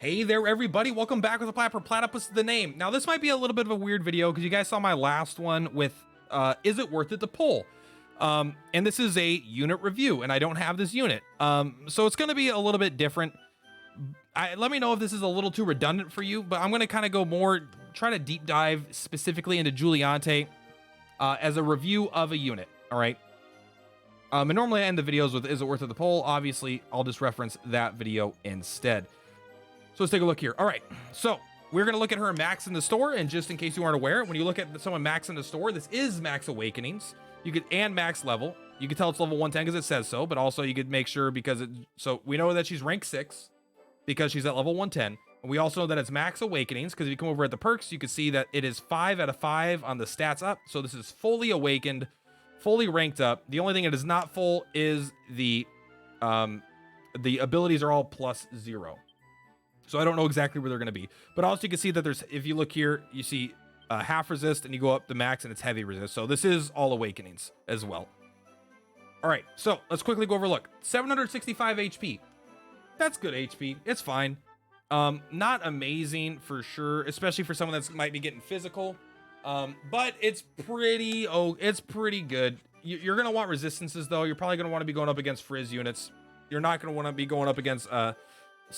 Hey there, everybody. Welcome back with the Plat. Purplatypus is the name. Now, this might be a little bit of a weird video because you guys saw my last one with is it worth it to pull? And this is a unit review, and I don't have this unit. So it's going to be a little bit different. Let me know if this is a little too redundant for you, but I'm going to kind of go more, try to deep dive specifically into Juliante as a review of a unit, all right? And normally I end the videos with is it worth it to pull? Obviously, I'll just reference that video instead. So let's take a look here. All right, so we're gonna look at her max in the store, and just in case you aren't aware, when you look at someone max in the store, this is max awakenings. You could and max level. You can tell it's level 110 because it says so, but also you could make sure because so we know that she's rank 6 because she's at level 110. And we also know that it's max awakenings because if you come over at the perks, you can see that it is 5 out of 5 on the stats up. So this is fully awakened, fully ranked up. The only thing that is not full is the abilities are all +0. So I don't know exactly where they're going to be, but also you can see that there's, if you look here, you see half resist and you go up to max and it's heavy resist. So this is all awakenings as well. All right, so let's quickly go over, look, 765 HP. That's good HP. It's fine. Not amazing for sure, especially for someone that's might be getting physical. But it's pretty, it's pretty good. You're going to want resistances though. You're probably going to want to be going up against Frizz units. You're not going to want to be going up against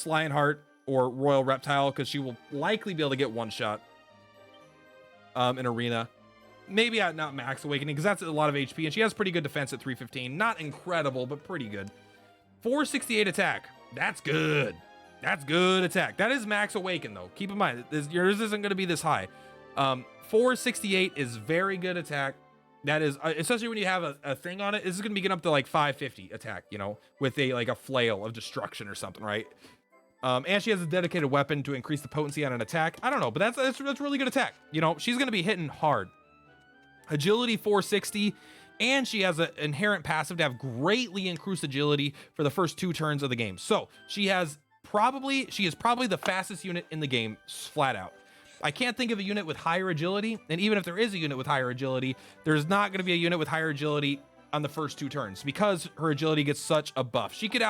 Lionheart or Royal Reptile because she will likely be able to get one shot in arena. Maybe not max awakening because that's a lot of HP, and she has pretty good defense at 315. Not incredible, but pretty good. 468 attack. That's good. That's good attack. That is max awaken though. Keep in mind, yours isn't going to be this high. 468 is very good attack. That is, especially when you have a thing on it, this is going to be getting up to like 550 attack, you know, with a flail of destruction or something, right? And she has a dedicated weapon to increase the potency on an attack. I don't know, but that's really good attack. You know, she's going to be hitting hard. Agility 460, and she has an inherent passive to have greatly increased agility for the first 2 turns of the game. So she is probably the fastest unit in the game, flat out. I can't think of a unit with higher agility, and even if there is a unit with higher agility, there's not going to be a unit with higher agility on the first 2 turns because her agility gets such a buff. She could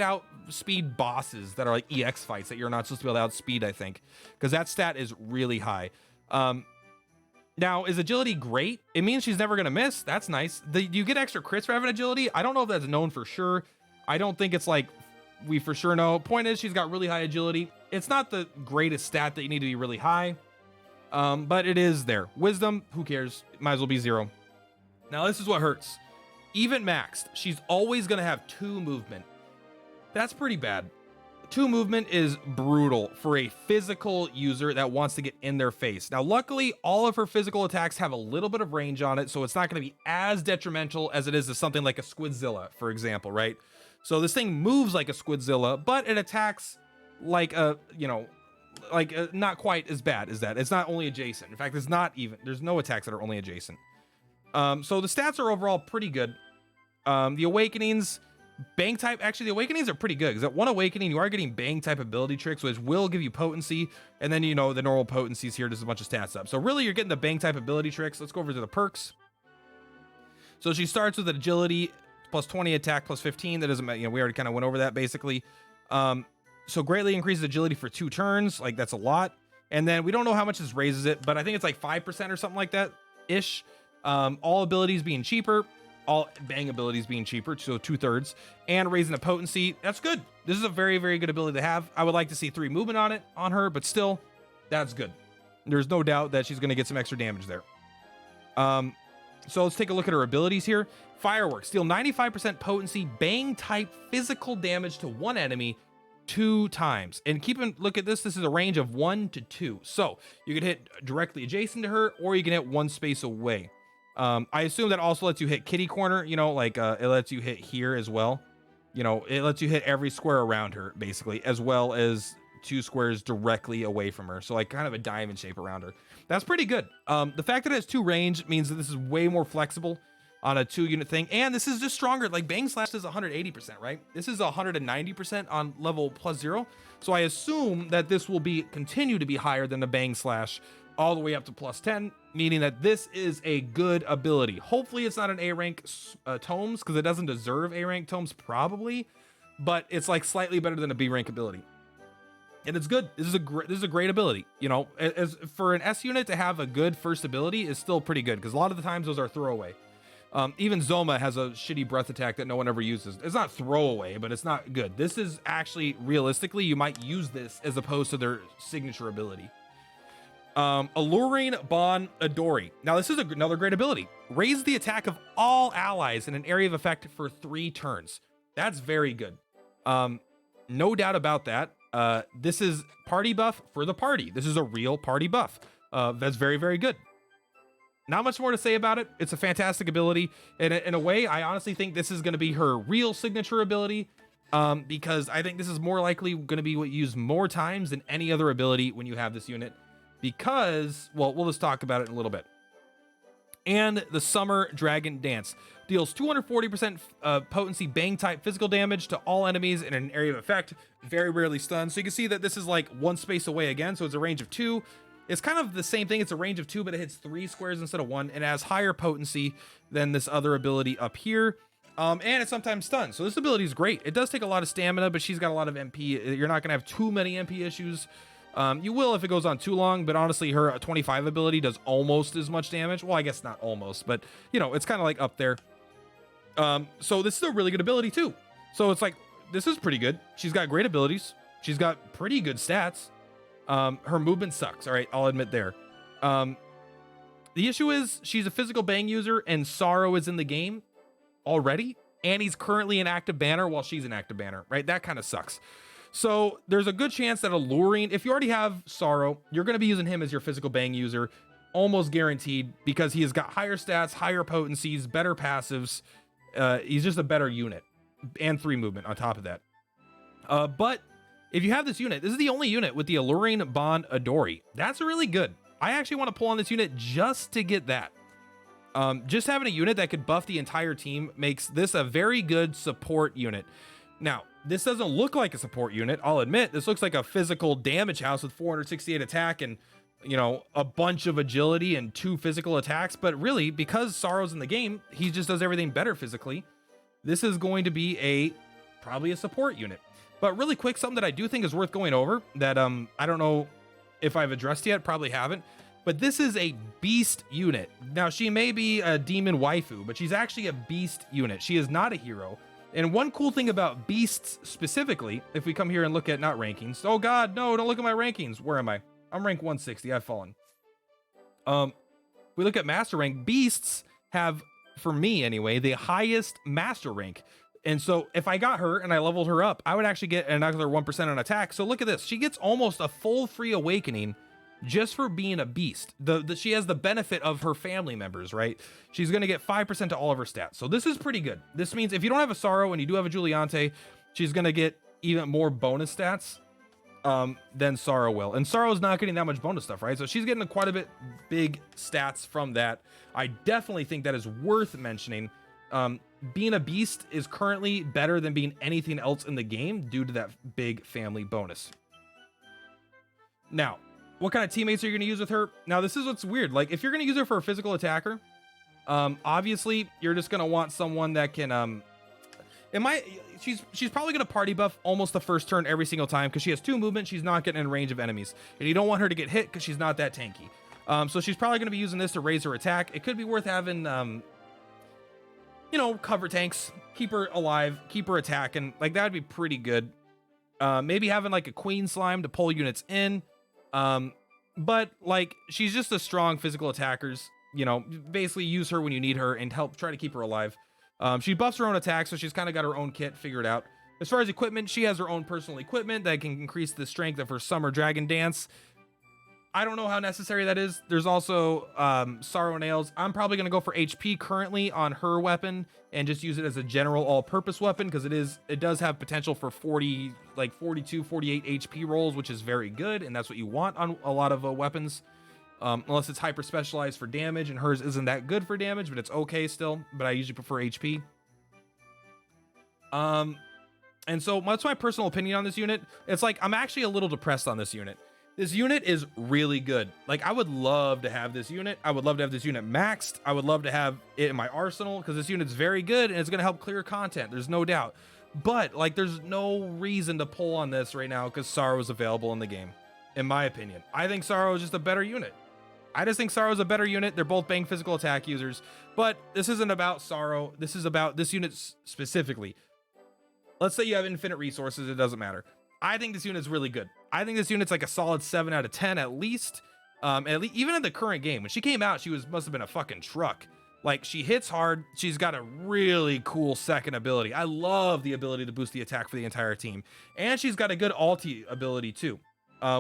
outspeed bosses that are like EX fights that you're not supposed to be able to outspeed, I think, because that stat is really high. Now, is agility great? It means she's never going to miss. That's nice. You get extra crits for having agility. I don't know if that's known for sure. I don't think it's like we for sure know. Point is, she's got really high agility. It's not the greatest stat that you need to be really high, but it is there. Wisdom, who cares? Might as well be 0. Now, this is what hurts. Even maxed, she's always going to have 2 movement. That's pretty bad. 2 movement is brutal for a physical user that wants to get in their face. Now, luckily, all of her physical attacks have a little bit of range on it, so it's not going to be as detrimental as it is to something like a Squidzilla, for example, right? So this thing moves like a Squidzilla, but it attacks like a, not quite as bad as that. It's not only adjacent. In fact, there's no attacks that are only adjacent. So the stats are overall pretty good. The awakenings, bang type, actually the awakenings are pretty good because at 1 awakening you are getting bang type ability tricks, which will give you potency, and then the normal potencies here, just a bunch of stats up. So really you're getting the bang type ability tricks. Let's go over to the perks. So she starts with agility plus 20, attack plus 15. That doesn't matter, we already kind of went over that basically. So greatly increases agility for 2 turns, like that's a lot. And then we don't know how much this raises it, but I think it's like 5% or something like that ish. All abilities being cheaper, all bang abilities being cheaper, so 2/3, and raising the potency. That's good. This is a very, very good ability to have. I would like to see 3 movement on her, but still, that's good. There's no doubt that she's going to get some extra damage there. So let's take a look at her abilities here. Fireworks, deal 95% potency, bang type physical damage to 1 enemy 2 times. And look at this. This is a range of 1 to 2. So you can hit directly adjacent to her, or you can hit 1 space away. I assume that also lets you hit kitty corner, it lets you hit here as well. It lets you hit every square around her, basically, as well as 2 squares directly away from her. So like kind of a diamond shape around her. That's pretty good. The fact that it has 2 range means that this is way more flexible on a 2 unit thing. And this is just stronger. Like Bang Slash is 180%, right? This is 190% on level +0. So I assume that this will continue to be higher than the Bang Slash all the way up to +10, meaning that this is a good ability. Hopefully it's not an A rank tomes because it doesn't deserve A rank tomes probably, but it's like slightly better than a B rank ability. and it's good. This is a great ability. You know, as for an S unit to have a good first ability is still pretty good, because a lot of the times those are throwaway. Even Zoma has a shitty breath attack that no one ever uses. It's not throwaway, but it's not good. This is actually, realistically, you might use this as opposed to their signature ability. Alluring Bon Adori. Now this is another great ability. Raise the attack of all allies in an area of effect for 3 turns. That's very good. No doubt about that. This is party buff for the party. This is a real party buff. That's very, very good. Not much more to say about it. It's a fantastic ability. And in a way, I honestly think this is going to be her real signature ability, because I think this is more likely going to be used more times than any other ability when you have this unit. Because, well, we'll just talk about it in a little bit. And the Summer Dragon Dance deals 240% potency bang type physical damage to all enemies in an area of effect. Very rarely stunned. So you can see that this is like 1 space away again. So it's a range of 2. It's kind of the same thing. It's a range of 2, but it hits 3 squares instead of 1, and it has higher potency than this other ability up here. And it's sometimes stunned. So this ability is great. It does take a lot of stamina, but she's got a lot of MP. You're not going to have too many MP issues. You will if it goes on too long, but honestly, her 25 ability does almost as much damage. Well, I guess not almost, but you know, it's kind of like up there. So this is a really good ability too. So it's like, this is pretty good. She's got great abilities. She's got pretty good stats. Her movement sucks. All right, I'll admit there. The issue is she's a physical bang user and Sorrow is in the game already, and he's currently an active banner while she's an active banner, right? That kind of sucks. So there's a good chance that Alluring, if you already have Sorrow, you're going to be using him as your physical bang user, almost guaranteed, because he has got higher stats, higher potencies, better passives. He's just a better unit, and 3 movement on top of that. But if you have this unit, this is the only unit with the Alluring Bon Adori. That's really good. I actually want to pull on this unit just to get that. Just having a unit that could buff the entire team makes this a very good support unit. Now, this doesn't look like a support unit, I'll admit. This looks like a physical damage house with 468 attack and, you know, a bunch of agility and 2 physical attacks. But really, because Sorrow's in the game, he just does everything better physically. This is going to be probably a support unit. But really quick, something that I do think is worth going over that I don't know if I've addressed yet, probably haven't. But this is a beast unit. Now, she may be a demon waifu, but she's actually a beast unit. She is not a hero. And one cool thing about beasts specifically, if we come here and look at not rankings. Oh God, no, don't look at my rankings. Where am I? I'm rank 160. I've fallen. We look at master rank. Beasts have, for me anyway, the highest master rank. And so if I got her and I leveled her up, I would actually get another 1% on attack. So look at this. She gets almost a full free awakening just for being a beast. She has the benefit of her family members, right? She's going to get 5% to all of her stats. So this is pretty good. This means if you don't have a Sorrow and you do have a Juliante, she's going to get even more bonus stats than Sorrow will. And Sorrow's not getting that much bonus stuff, right? So she's getting quite a bit big stats from that. I definitely think that is worth mentioning. Being a beast is currently better than being anything else in the game due to that big family bonus. Now, what kind of teammates are you going to use with her? Now, this is what's weird. Like, if you're going to use her for a physical attacker, obviously, you're just going to want someone that can... She's probably going to party buff almost the first turn every single time because she has 2 movement. She's not getting in range of enemies. And you don't want her to get hit because she's not that tanky. So she's probably going to be using this to raise her attack. It could be worth having... you know, cover tanks, keep her alive, keep her attacking. Like, that would be pretty good. Maybe having like a queen slime to pull units in. But like, she's just a strong physical attackers, you know, basically use her when you need her and help try to keep her alive. She buffs her own attack, so she's kind of got her own kit figured out. As far as equipment, she has her own personal equipment that can increase the strength of her Summer Dragon Dance. I don't know how necessary that is. There's also Sorrow Nails. I'm probably going to go for HP currently on her weapon and just use it as a general all-purpose weapon because it does have potential for 42, 48 HP rolls, which is very good, and that's what you want on a lot of weapons. Unless it's hyper specialized for damage, and hers isn't that good for damage, but it's okay still. But I usually prefer HP. And so that's my personal opinion on this unit. It's like I'm actually a little depressed on this unit. This unit is really good. Like, I would love to have this unit. I would love to have this unit maxed. I would love to have it in my arsenal because this unit's very good and it's going to help clear content. There's no doubt. But like, there's no reason to pull on this right now because Sorrow is available in the game, in my opinion. I think Sorrow is just a better unit. I just think Sorrow is a better unit. They're both bang physical attack users, but this isn't about Sorrow. This is about this unit specifically. Let's say you have infinite resources. It doesn't matter. I think this unit's really good. I think this unit's like a solid 7 out of 10 at least. Even in the current game, when she came out, she must have been a fucking truck. Like, she hits hard. She's got a really cool second ability. I love the ability to boost the attack for the entire team. And she's got a good ulti ability too,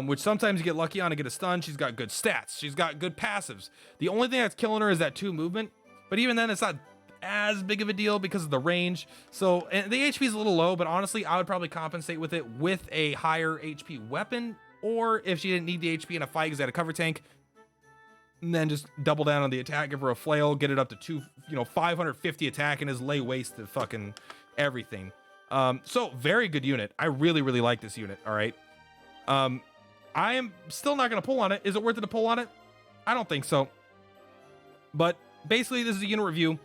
which sometimes you get lucky on to get a stun. She's got good stats. She's got good passives. The only thing that's killing her is that 2 movement. But even then, it's not as big of a deal because of the range. So, and the HP is a little low, but honestly, I would probably compensate with it with a higher HP weapon, or if she didn't need the HP in a fight because they had a cover tank, and then just double down on the attack, give her a flail, get it up to 550 attack, and just lay waste to fucking everything. So very good unit. I really, really like this unit. All right. I am still not going to pull on it. Is it worth it to pull on it? I don't think so. But basically, this is a unit review.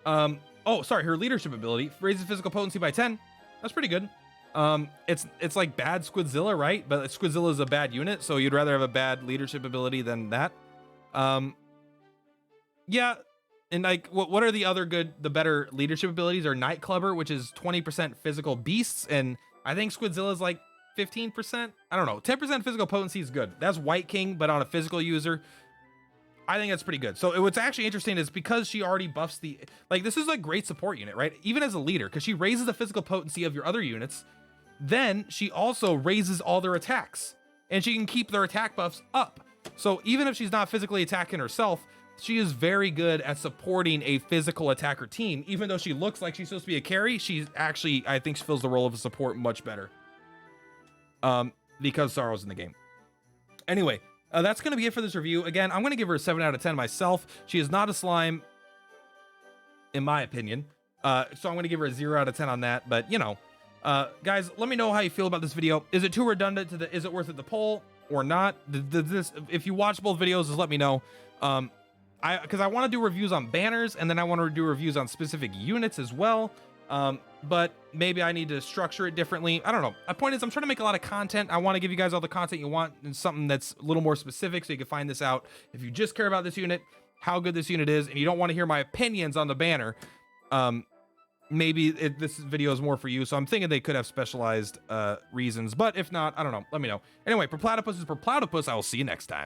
Oh, sorry. Her leadership ability raises physical potency by 10. That's pretty good. It's like bad Squidzilla, right? But Squidzilla is a bad unit, so you'd rather have a bad leadership ability than that. Yeah, and like, what are the better leadership abilities? Are Nightclubber, which is 20% physical beasts, and I think Squidzilla is like 15%. I don't know. 10% physical potency is good. That's White King, but on a physical user, I think that's pretty good. So what's actually interesting is because she already buffs this is a great support unit, right? Even as a leader, because she raises the physical potency of your other units. Then she also raises all their attacks, and she can keep their attack buffs up. So even if she's not physically attacking herself, she is very good at supporting a physical attacker team. Even though she looks like she's supposed to be a carry, she's actually, I think she fills the role of a support much better. Because Sorrow's in the game. Anyway, that's going to be it for this review. Again, I'm going to give her a 7 out of 10 myself. She is not a slime, in my opinion. So I'm going to give her a 0 out of 10 on that. But, guys, let me know how you feel about this video. Is it too redundant is it worth it to poll or not? If you watch both videos, just let me know. Because I want to do reviews on banners, and then I want to do reviews on specific units as well. But maybe I need to structure it differently. I don't know. My point is, I'm trying to make a lot of content. I want to give you guys all the content you want, and something that's a little more specific so you can find this out. If you just care about this unit, how good this unit is, and you don't want to hear my opinions on the banner, maybe this video is more for you. So I'm thinking they could have specialized reasons, but if not, I don't know. Let me know. Anyway, Purplatypus is Purplatypus. I will see you next time.